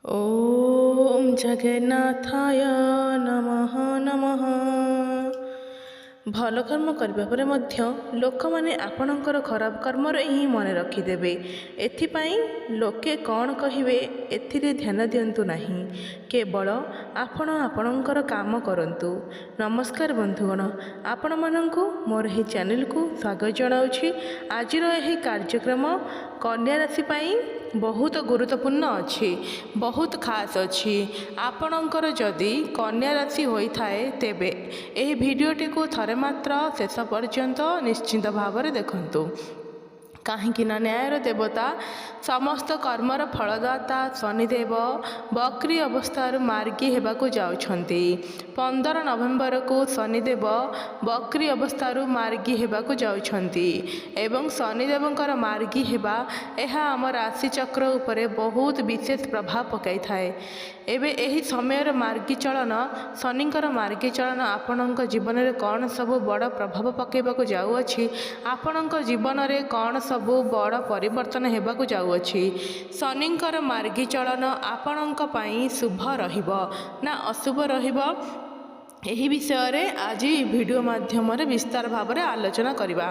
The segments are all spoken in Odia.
ओम जगन्नाथाय नमः नमः। भल कर्म करने पर मध्य लोक माने आपणकर खराब कर्मर ही मन रखिदेवे। एथिपाई लोके कौन कहिवे एथिरे ध्यान दियंतु नहीं, केवल आपण आपणकर काम करंतु। नमस्कार बंधुगण, आपण मानंकु मोर ही चैनल को स्वागत जनाउछि। आजिर एही कार्यक्रम कन्या राशि पाई बहुत गुरुत्वपूर्ण अच्छी, बहुत खास अच्छी। आपणकर जदि कन्या राशि होइथाए तेबे एही भिडियोटी को थरे मात्र शेष पर्यंत निश्चिंत भाव देखंतु। कहीं न्यायर देवता समस्त कर्मर फलदाता शनिदेव बक्री अवस्थार मार्गी हेबाकु जाउछंती। 15 नवेम्बर को शनिदेव बक्री अवस्थार मार्गी हेबाकु जाउछंती एवं शनिदेवंकर मार्गी हेबा एहा आम राशि चक्र उपरे बहुत विशेष प्रभाव पकाई थाए। एबे एही समयर मार्गी चलन शनिंकर मार्गी चलन आपणक जीवन में कौन सब बड़ प्रभाव पकाइबाकु जाउअछि, आपणक जीवन में कौन सबु बड़ परिवर्तन हेबाकु जाउअछि। शनिंकर मार्गी चलन आपणक पई शुभ रहिबो ना अशुभ रहिबो, एही विषय रे आज वीडियो माध्यम विस्तार भाव में आलोचना करिबा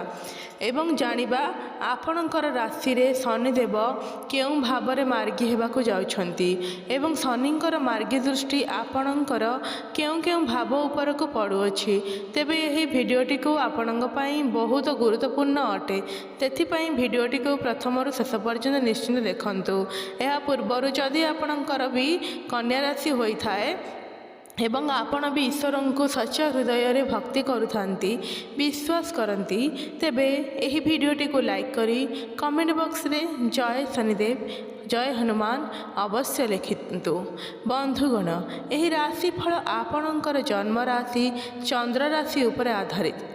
एवं जानिबा आपणकर राशि रे शनिदेव केउं भाव में मार्गी हेबाकु जाउछंती एवं शनिंकर मार्गी दृष्टि आपणकर केउं केउं भाव उपर को पड़ुअछि। तेबे एही भिडियोटी को आपणक पई बहुत गुरुत्वपूर्ण अटे, तेथिपई भिडियोटी को प्रथम शेष पर्यंत निश्चिंत देखंतु। एहा पूर्वर जदि आपणकर भी कन्या राशि होइथाए एवं आपण भी ईश्वर को सच्चा हृदय रे भक्ति करुथांती, विश्वास करती, तेबे एही भिडियोटी को लाइक करी कमेंट बॉक्स रे जय शनिदेव जय हनुमान अवश्य लिखितु। बंधुगण, एही राशिफल आपणकर जन्म राशि चंद्र राशि उपर आधारित।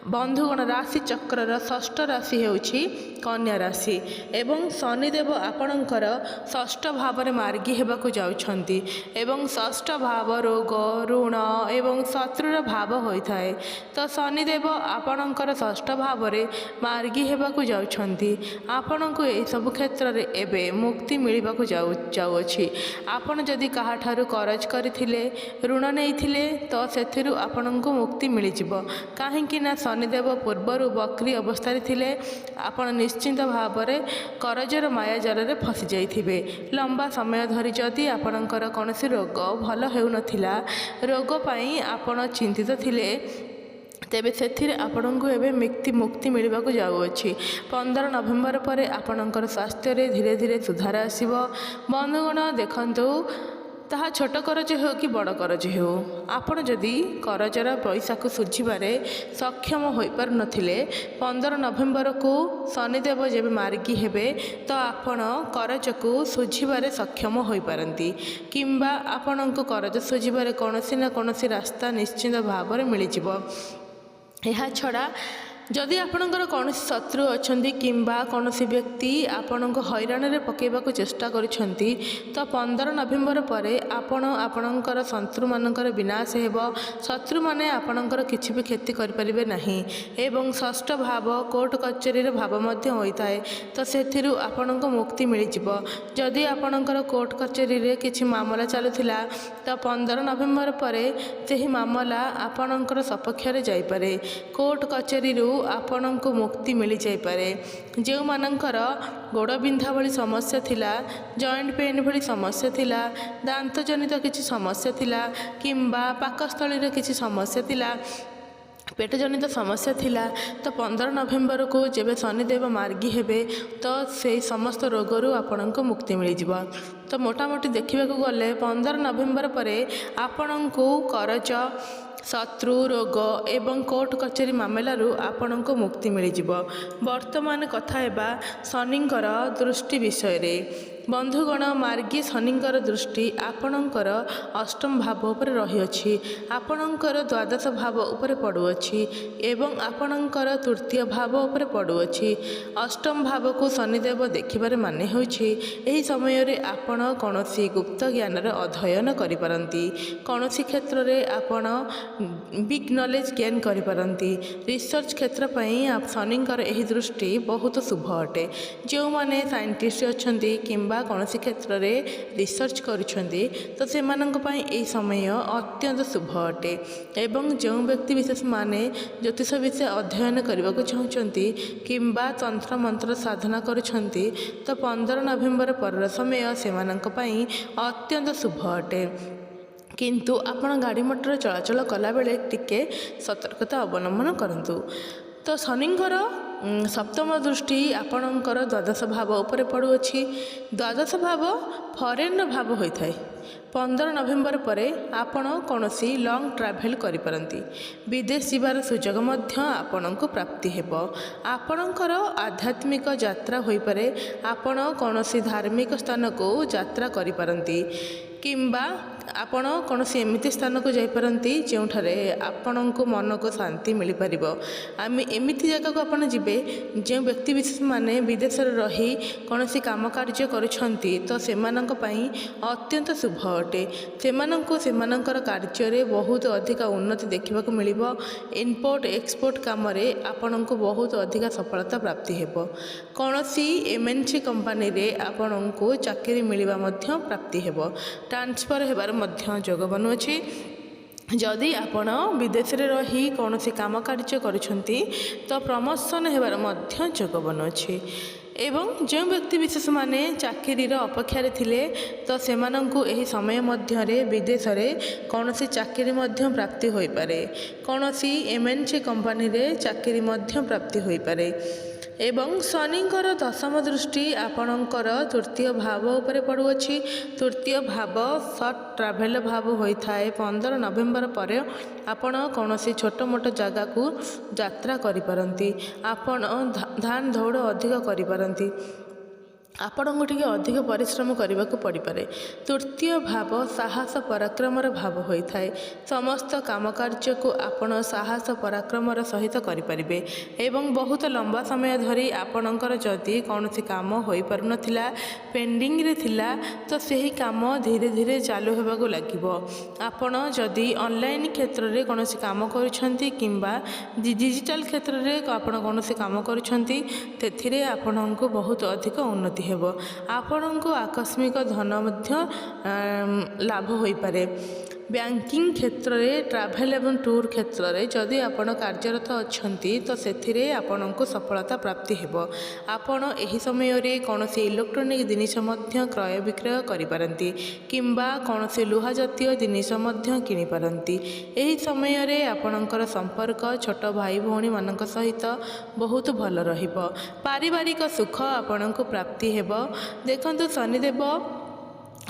बंधुगण, राशि चक्र षष्ठ राशि हेउछि कन्या राशि एवं शनिदेव आपणकर षष्ठ भाव में मार्गी हेबाकु जाउछंती एवं षष्ठ भाव रोग ऋण एवं शत्रुर भाव होइथाए। तो शनिदेव आपणकर षष्ठ भाव में मार्गी हेबाकु जाउछंती। आपणको एई सब क्षेत्र रे एबे मुक्ति मिलिबाकु जाउछि। आपण जदि काहाठारु करज करथिले ऋण नैथिले तो सेथिरु आपणको मुक्ति मिलिजिबो। काहेकि ना शनिदेव पूर्वर बक्री अवस्था थिले आपण निश्चिंत भाव में करजर माया जाल रे फसी जाइथिबे। लंबा समय धरी जदि आपणकर कौनसी रोग भल हेउ नथिला, रोग पई आपण चिंतित थिले, तेबे सेथिरे आपणको एबे मुक्ति मिलिबाकु जाउअछि। 15 नवेम्बर पर आपणकर स्वास्थ्य रे धीरे धीरे सुधार आसिबो। बंधुगण देखंतु, ताहा छोट करज हो कि बड़ करज हो, आपण जदि करजर पैसा को सुझिबारे सक्षम होई पार नथिले 15 नवेम्बर को शनिदेव जेबे मार्गी हेबे तो आपण करज को सुझिबारे सक्षम होई पारंती, किंबा आपणको करज सुझिबारे कोनोसी ना कोनोसी रास्ता निश्चित भाव में मिल जिवो। एहा छड़ा जदि आपणकर कौन शत्रु अच्छा किंबा कौन व्यक्ति आपण को हैरान रे पकेबाकु चेष्टा करिसेंती तो 15 नवेम्बर पर आपणकर शत्रु मानकर विनाश हेबो। शत्रु माने आपणकर किछि भी क्षति करि परिबे नहीं एवं षष्ठ भाव कोर्ट कचेरी रे भाव मध्य होइथाए, तो सेथिरु आपणको मुक्ति मिल जिवो। जदि आपणकर कोर्ट कचेरी रे किछि मामला चालुथिला तो 15 नवेम्बर पर सेही मामला आपणकर सपक्ष रे जाई पारे। कोर्ट कचेरी रु आपणको मुक्ति मिल जाइपरे। जो मानकर गोड़ बिंधा भली समस्या थिला, जॉइंट पेन भली समस्या थिला, दांत जनित किछि समस्या थिला, किंबा पाकस्थली रे किछि समस्या थिला, पेट जनित समस्या थिला, तो 15 नवेम्बर को जेबे शनिदेव मार्गी हेबे तो से समस्त रोगरू आपणको मुक्ति मिल जिवो। तो मोटामोटी देखा गले 15 नवेम्बर पर आपणको करज शत्रु रोग एवं कोर्ट कचेरी मामलू आपण को मुक्ति मिल जिवो। वर्तमान कथा हेबा शनिंकर दृष्टि विषय रे। बंधुगण, मार्गी शनिंकर दृष्टि आपणकर अष्टम भाव उपर रही, आपणकर द्वादश भाव उपर पड़ुअछि एवं आपणकर तृतीय भाव उपर पड़ुअछि। अष्टम भाव को शनिदेव देखिबार माने होछि एही समय रे आपण कौनसी गुप्त ज्ञान अध्ययन करिपारंती, कौनसी क्षेत्र रे आपण बिग नॉलेज गेन करिपारंती। रिसर्च क्षेत्र पई शनिंकर एही दृष्टि बहुत शुभ अटे। जो माने साइंटिस्ट अछंती किंबा କୌଣସି କ୍ଷେତ୍ରରେ ରିସର୍ଚ୍ଚ କରୁଛନ୍ତି ତ ସେମାନଙ୍କ ପାଇଁ ଏହି ସମୟ ଅତ୍ୟନ୍ତ ଶୁଭ ଅଟେ। ଏବଂ ଯେଉଁ ବ୍ୟକ୍ତି ବିଶେଷମାନେ ଜ୍ୟୋତିଷ ବିଷୟ ଅଧ୍ୟୟନ କରିବାକୁ ଚାହୁଁଛନ୍ତି କିମ୍ବା ତନ୍ତ୍ର ମନ୍ତ୍ର ସାଧନା କରୁଛନ୍ତି ତ 15 ନଭେମ୍ବର ପରର ସମୟ ସେମାନଙ୍କ ପାଇଁ ଅତ୍ୟନ୍ତ ଶୁଭ ଅଟେ। କିନ୍ତୁ ଆପଣ ଗାଡ଼ି ମଟର ଚଳାଚଳ କଲାବେଳେ ଟିକେ ସତର୍କତା ଅବଲମ୍ବନ କରନ୍ତୁ। ତ ଶନିଙ୍କର ସପ୍ତମ ଦୃଷ୍ଟି ଆପଣଙ୍କର ଦ୍ୱାଦଶ ଭାବ ଉପରେ ପଡ଼ୁଅଛି। ଦ୍ୱାଦଶ ଭାବ ଫରେନ୍ର ଭାବ ହୋଇଥାଏ। 15 ନଭେମ୍ବର ପରେ ଆପଣ କୌଣସି ଲଙ୍ଗ୍ ଟ୍ରାଭେଲ୍ କରିପାରନ୍ତି। ବିଦେଶ ଯିବାର ସୁଯୋଗ ମଧ୍ୟ ଆପଣଙ୍କୁ ପ୍ରାପ୍ତି ହେବ। ଆପଣଙ୍କର ଆଧ୍ୟାତ୍ମିକ ଯାତ୍ରା ହୋଇପାରେ। ଆପଣ କୌଣସି ଧାର୍ମିକ ସ୍ଥାନକୁ ଯାତ୍ରା କରିପାରନ୍ତି କିମ୍ବା ଆପଣ କୌଣସି ଏମିତି ସ୍ଥାନକୁ ଯାଇପାରନ୍ତି ଯେଉଁଠାରେ ଆପଣଙ୍କୁ ମନକୁ ଶାନ୍ତି ମିଳିପାରିବ। ଏମିତି ଜାଗାକୁ ଆପଣ ଯିବେ ଯେଉଁ ବ୍ୟକ୍ତିବିଶେଷମାନେ ବିଦେଶରେ ରହି କୌଣସି କାମ କାର୍ଯ୍ୟ କରୁଛନ୍ତି ତ ସେମାନଙ୍କ ପାଇଁ ଅତ୍ୟନ୍ତ ଶୁଭ ଅଟେ। ସେମାନଙ୍କୁ ସେମାନଙ୍କର କାର୍ଯ୍ୟରେ ବହୁତ ଅଧିକ ଉନ୍ନତି ଦେଖିବାକୁ ମିଳିବ। ଇମ୍ପୋର୍ଟ ଏକ୍ସପୋର୍ଟ କାମରେ ଆପଣଙ୍କୁ ବହୁତ ଅଧିକ ସଫଳତା ପ୍ରାପ୍ତି ହେବ। କୌଣସି MNC କମ୍ପାନୀରେ ଆପଣଙ୍କୁ ଚାକିରି ମିଳିବା ମଧ୍ୟ ପ୍ରାପ୍ତି ହେବ। ଟ୍ରାନ୍ସଫର ହେବାର ମଧ୍ୟ ଯୋଗ ବନୁଅଛି। ଯଦି ଆପଣ ବିଦେଶରେ ରହି କୌଣସି କାମ କାର୍ଯ୍ୟ କରୁଛନ୍ତି ତ ପ୍ରମୋସନ୍ ହେବାର ମଧ୍ୟ ଯୋଗ ବନୁଅଛି। ଏବଂ ଯେଉଁ ବ୍ୟକ୍ତିବିଶେଷମାନେ ଚାକିରିର ଅପେକ୍ଷାରେ ଥିଲେ ତ ସେମାନଙ୍କୁ ଏହି ସମୟ ମଧ୍ୟରେ ବିଦେଶରେ କୌଣସି ଚାକିରି ମଧ୍ୟ ପ୍ରାପ୍ତି ହୋଇପାରେ। କୌଣସି MNC କମ୍ପାନୀରେ ଚାକିରି ମଧ୍ୟ ପ୍ରାପ୍ତି ହୋଇପାରେ। ଏବଂ ଶନିଙ୍କର ଦଶମ ଦୃଷ୍ଟି ଆପଣଙ୍କର ତୃତୀୟ ଭାବ ଉପରେ ପଡ଼ୁଅଛି। ତୃତୀୟ ଭାବ ସର୍ଟ ଟ୍ରାଭେଲ ଭାବ ହୋଇଥାଏ। 15 ନଭେମ୍ବର ପରେ ଆପଣ କୌଣସି ଛୋଟ ମୋଟ ଜାଗାକୁ ଯାତ୍ରା କରିପାରନ୍ତି। ଆପଣ ଧାନ ଦୌଡ଼ ଅଧିକ କରିପାରନ୍ତି। ଆପଣଙ୍କୁ ଟିକେ ଅଧିକ ପରିଶ୍ରମ କରିବାକୁ ପଡ଼ିପାରେ। ତୃତୀୟ ଭାବ ସାହସ ପରାକ୍ରମର ଭାବ ହୋଇଥାଏ। ସମସ୍ତ କାମ କାର୍ଯ୍ୟକୁ ଆପଣ ସାହସ ପରାକ୍ରମର ସହିତ କରିପାରିବେ। ଏବଂ ବହୁତ ଲମ୍ବା ସମୟ ଧରି ଆପଣଙ୍କର ଯଦି କୌଣସି କାମ ହୋଇପାରୁନଥିଲା, ପେଣ୍ଡିଂରେ ଥିଲା ତ ସେହି କାମ ଧୀରେ ଧୀରେ ଚାଲୁ ହେବାକୁ ଲାଗିବ। ଆପଣ ଯଦି ଅନଲାଇନ୍ କ୍ଷେତ୍ରରେ କୌଣସି କାମ କରୁଛନ୍ତି କିମ୍ବା ଡିଜିଟାଲ କ୍ଷେତ୍ରରେ ଆପଣ କୌଣସି କାମ କରୁଛନ୍ତି ସେଥିରେ ଆପଣଙ୍କୁ ବହୁତ ଅଧିକ ଉନ୍ନତି ହେବ। ଆପଣଙ୍କୁ ଆକସ୍ମିକ ଧନ ମଧ୍ୟ ଲାଭ ହୋଇପାରେ। ବ୍ୟାଙ୍କିଂ କ୍ଷେତ୍ରରେ, ଟ୍ରାଭେଲ୍ ଏବଂ ଟୁର୍ କ୍ଷେତ୍ରରେ ଯଦି ଆପଣ କାର୍ଯ୍ୟରତ ଅଛନ୍ତି ତ ସେଥିରେ ଆପଣଙ୍କୁ ସଫଳତା ପ୍ରାପ୍ତି ହେବ। ଆପଣ ଏହି ସମୟରେ କୌଣସି ଇଲେକ୍ଟ୍ରୋନିକ୍ ଜିନିଷ ମଧ୍ୟ କ୍ରୟ ବିକ୍ରୟ କରିପାରନ୍ତି କିମ୍ବା କୌଣସି ଲୁହା ଜାତୀୟ ଜିନିଷ ମଧ୍ୟ କିଣିପାରନ୍ତି। ଏହି ସମୟରେ ଆପଣଙ୍କର ସମ୍ପର୍କ ଛୋଟ ଭାଇ ଭଉଣୀମାନଙ୍କ ସହିତ ବହୁତ ଭଲ ରହିବ। ପାରିବାରିକ ସୁଖ ଆପଣଙ୍କୁ ପ୍ରାପ୍ତି ହେବ। ଦେଖନ୍ତୁ ଶନିଦେବ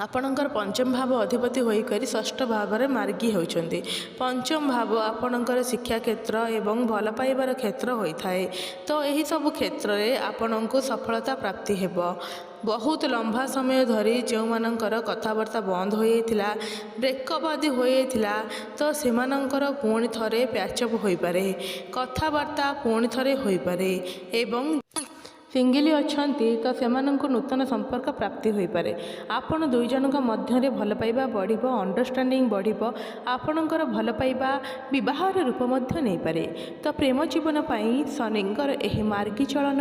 ଆପଣଙ୍କର ପଞ୍ଚମ ଭାବ ଅଧିପତି ହୋଇକରି ଷଷ୍ଠ ଭାବରେ ମାର୍ଗୀ ହେଉଛନ୍ତି। ପଞ୍ଚମ ଭାବ ଆପଣଙ୍କର ଶିକ୍ଷା କ୍ଷେତ୍ର ଏବଂ ଭଲ ପାଇବାର କ୍ଷେତ୍ର ହୋଇଥାଏ। ତ ଏହିସବୁ କ୍ଷେତ୍ରରେ ଆପଣଙ୍କୁ ସଫଳତା ପ୍ରାପ୍ତି ହେବ। ବହୁତ ଲମ୍ବା ସମୟ ଧରି ଯେଉଁମାନଙ୍କର କଥାବାର୍ତ୍ତା ବନ୍ଦ ହୋଇଯାଇଥିଲା, ବ୍ରେକଅପ୍ ଆଦି ହୋଇଯାଇଥିଲା ତ ସେମାନଙ୍କର ପୁଣି ଥରେ ପ୍ୟାଚଅପ୍ ହୋଇପାରେ। କଥାବାର୍ତ୍ତା ପୁଣି ଥରେ ହୋଇପାରେ। ଏବଂ ସିଙ୍ଗିଲି ଅଛନ୍ତି ତ ସେମାନଙ୍କୁ ନୂତନ ସମ୍ପର୍କ ପ୍ରାପ୍ତି ହୋଇପାରେ। ଆପଣ ଦୁଇ ଜଣଙ୍କ ମଧ୍ୟରେ ଭଲ ପାଇବା ବଢ଼ିବ, ଅଣ୍ଡରଷ୍ଟାଣ୍ଡିଂ ବଢ଼ିବ। ଆପଣଙ୍କର ଭଲ ପାଇବା ବିବାହର ରୂପ ମଧ୍ୟ ନେଇପାରେ। ତ ପ୍ରେମ ଜୀବନ ପାଇଁ ଶନିଙ୍କର ଏହି ମାର୍ଗୀ ଚଳନ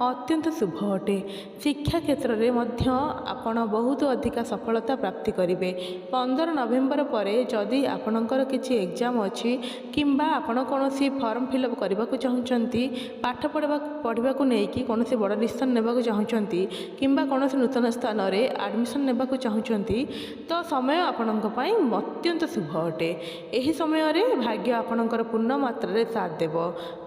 ଅତ୍ୟନ୍ତ ଶୁଭ ଅଟେ। ଶିକ୍ଷା କ୍ଷେତ୍ରରେ ମଧ୍ୟ ଆପଣ ବହୁତ ଅଧିକ ସଫଳତା ପ୍ରାପ୍ତି କରିବେ। 15 ନଭେମ୍ବର ପରେ ଯଦି ଆପଣଙ୍କର କିଛି ଏକ୍ଜାମ୍ ଅଛି କିମ୍ବା ଆପଣ କୌଣସି ଫର୍ମ ଫିଲ୍ଅପ୍ କରିବାକୁ ଚାହୁଁଛନ୍ତି, ପାଠ ପଢ଼ିବାକୁ ନେଇକି କୌଣସି ବଡ଼ ଡିସିସନ୍ ନେବାକୁ ଚାହୁଁଛନ୍ତି କିମ୍ବା କୌଣସି ନୂତନ ସ୍ଥାନରେ ଆଡ଼ମିସନ୍ ନେବାକୁ ଚାହୁଁଛନ୍ତି ତ ସମୟ ଆପଣଙ୍କ ପାଇଁ ଅତ୍ୟନ୍ତ ଶୁଭ ଅଟେ। ଏହି ସମୟରେ ଭାଗ୍ୟ ଆପଣଙ୍କର ପୂର୍ଣ୍ଣ ମାତ୍ରାରେ ସାଥ ଦେବ।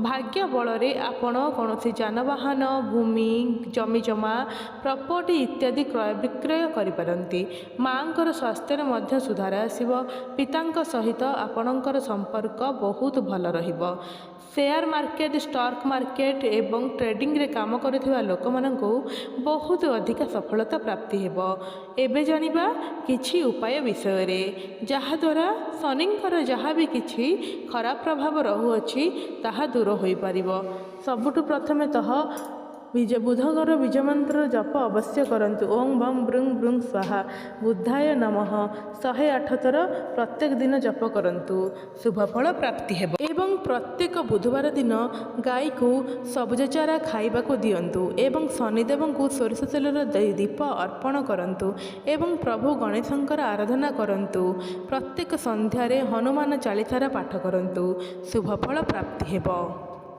ଭାଗ୍ୟ ବଳରେ ଆପଣ କୌଣସି ଯାନବାହନ, ଭୂମି, ଜମିଜମା, ପ୍ରପର୍ଟି ଇତ୍ୟାଦି କ୍ରୟ ବିକ୍ରୟ କରିପାରନ୍ତି। ମାଆଙ୍କର ସ୍ୱାସ୍ଥ୍ୟରେ ମଧ୍ୟ ସୁଧାର ଆସିବ। ପିତାଙ୍କ ସହିତ ଆପଣଙ୍କର ସମ୍ପର୍କ ବହୁତ ଭଲ ରହିବ। ସେୟାର ମାର୍କେଟ, ଷ୍ଟକ୍ ମାର୍କେଟ ଏବଂ ଟ୍ରେଡିଂରେ କାମ କରୁଥିବା ଲୋକମାନଙ୍କୁ ବହୁତ ଅଧିକ ସଫଳତା ପ୍ରାପ୍ତି ହେବ। ଏବେ ଜାଣିବା କିଛି ଉପାୟ ବିଷୟରେ, ଯାହାଦ୍ୱାରା ଶନିଙ୍କର ଯାହା ବି କିଛି ଖରାପ ପ୍ରଭାବ ରହୁଅଛି ତାହା ଦୂର ହୋଇପାରିବ। ସବୁଠୁ ପ୍ରଥମତଃ ବୁଧଙ୍କର ବୀଜ ମନ୍ତ୍ର ଜପ ଅବଶ୍ୟ କରନ୍ତୁ। ଓಂ ବଂ ବୃଂ ବୃଂ ସ୍ୱାହା ବୁଦ୍ଧାୟ ନମଃ 108 ଥର ପ୍ରତ୍ୟେକ ଦିନ ଜପ କରନ୍ତୁ, ଶୁଭ ଫଳ ପ୍ରାପ୍ତି ହେବ। ଏବଂ ପ୍ରତ୍ୟେକ ବୁଧବାର ଦିନ ଗାଈକୁ ସବୁଜ ଚାରା ଖାଇବାକୁ ଦିଅନ୍ତୁ ଏବଂ ଶନିଦେବଙ୍କୁ ସୋରିଷ ତେଲର ଦୀପ ଅର୍ପଣ କରନ୍ତୁ ଏବଂ ପ୍ରଭୁ ଗଣେଶଙ୍କର ଆରାଧନା କରନ୍ତୁ। ପ୍ରତ୍ୟେକ ସନ୍ଧ୍ୟାରେ ହନୁମାନ ଚାଳିସାର ପାଠ କରନ୍ତୁ, ଶୁଭ ଫଳ ପ୍ରାପ୍ତି ହେବ।